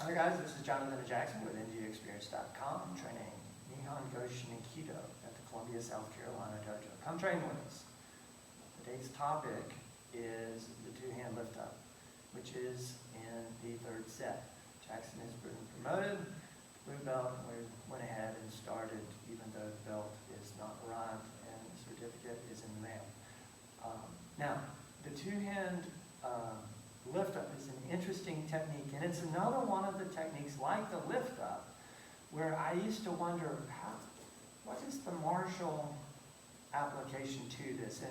Hi guys, this is Jonathan Jackson with ngexperience.com. I'm training Nihon Goshin Aikido at the Columbia, South Carolina dojo. Come train with us. Today's topic is the two-hand lift up, which is in the third set. Jackson has been promoted to blue belt, and we went ahead and started even though the belt is not arrived and the certificate is in the mail. Now, the two-hand lift up is an interesting technique, and it's another one of the techniques like the lift up where I used to wonder what is the martial application to this,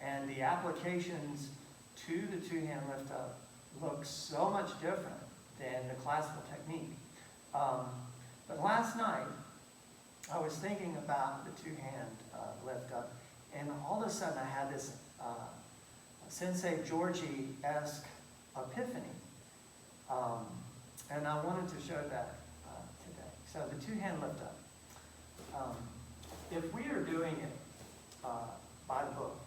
and the applications to the two-hand lift up look so much different than the classical technique. But last night I was thinking about the two-hand lift up, and all of a sudden I had this Sensei Georgie-esque epiphany, and I wanted to show that today. So the two-hand lift up. If we are doing it by the book,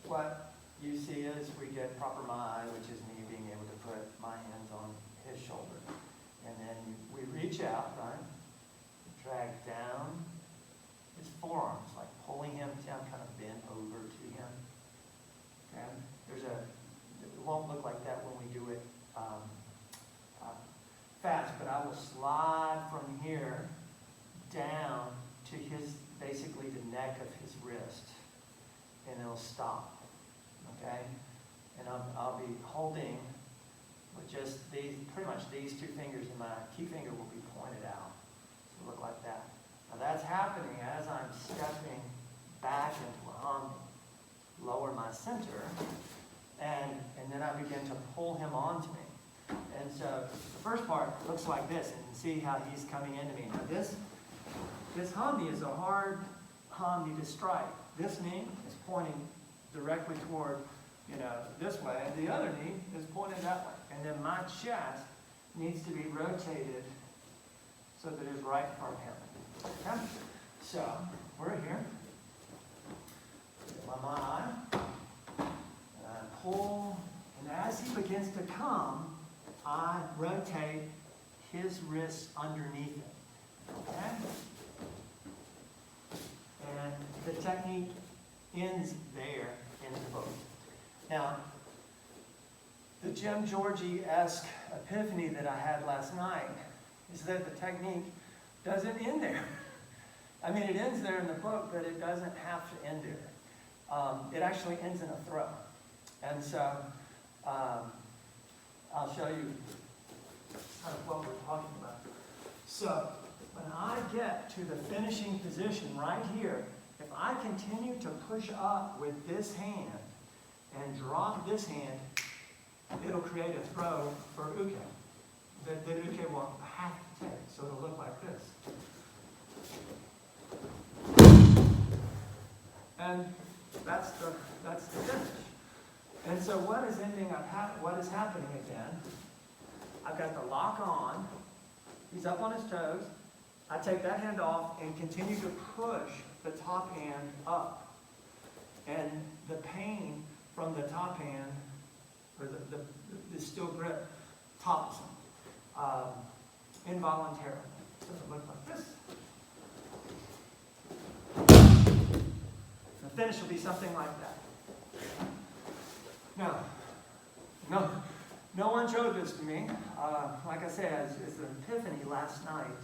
what you see is we get proper mai, which is me being able to put my hands on his shoulder, and then we reach out, right? Drag down his forearms, like pulling him down, kind of bent over to him. Okay? It won't look like that when we do it fast, but I will slide from here down to basically the neck of his wrist, and it'll stop, okay? And I'll be holding with just pretty much these two fingers, and my key finger will be pointed out, so it'll look like that. Now that's happening as I'm stepping back into a hami, lower my center, and then I begin to pull him onto me. And so the first part looks like this, and you can see how he's coming into me. Now this hami is a hard hami to strike. This knee is pointing directly toward, this way, and the other knee is pointed that way. And then my chest needs to be rotated so that it's right from him. Okay? So we're here. My mind. And I pull, and as he begins to come, I rotate his wrists underneath it. Okay? And the technique ends there in the book. Now, the Jim Georgie-esque epiphany that I had last night is that the technique doesn't end there. I mean, it ends there in the book, but it doesn't have to end there. It actually ends in a throw. And so, I'll show you kind of what we're talking about. So, when I get to the finishing position right here, if I continue to push up with this hand and drop this hand, it'll create a throw for uke that uke will have to take. So it'll look like this. And that's the finish. And so what is happening again? I've got the lock on. He's up on his toes. I take that hand off and continue to push the top hand up. And the pain from the top hand, or the steel grip, tops him involuntarily. So it looks like this. The finish will be something like that. Now, no one showed this to me. Like I said, it's an epiphany last night.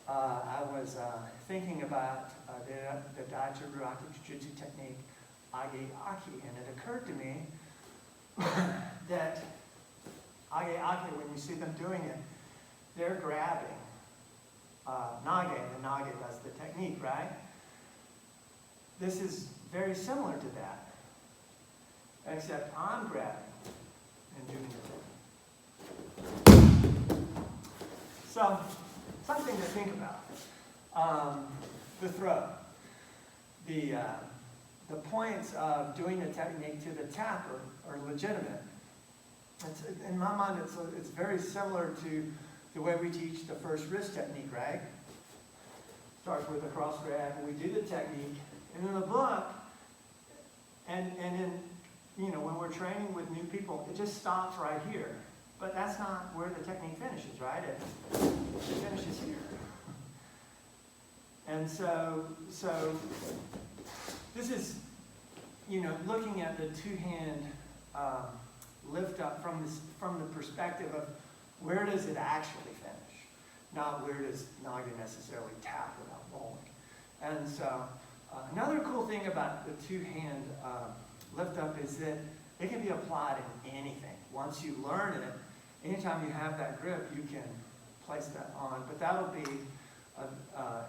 I was thinking about the Daichi Jiu-Jitsu technique, age-aki, and it occurred to me that age-aki, when you see them doing it, they're grabbing nage, and the nage does the technique, right? This is very similar to that, except I'm grabbing and doing the technique. So, something to think about. The throw. The points of doing the technique to the tap are legitimate. In my mind, it's very similar to the way we teach the first wrist technique, right? Starts with a cross grab, and we do the technique. And in the book, and in when we're training with new people, it just stops right here. But that's not where the technique finishes, right? It finishes here. And so this is, looking at the two-hand lift up from the perspective of where does it actually finish, not where does Naga necessarily tap without rolling. And so another cool thing about the two-hand lift up is that it can be applied in anything. Once you learn it, anytime you have that grip, you can place that on. But that'll be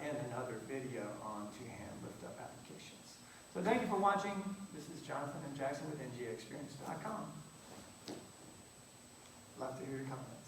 in another video on two-hand lift up applications. So thank you for watching. This is Jonathan and Jackson with ngexperience.com. Love to hear your comments.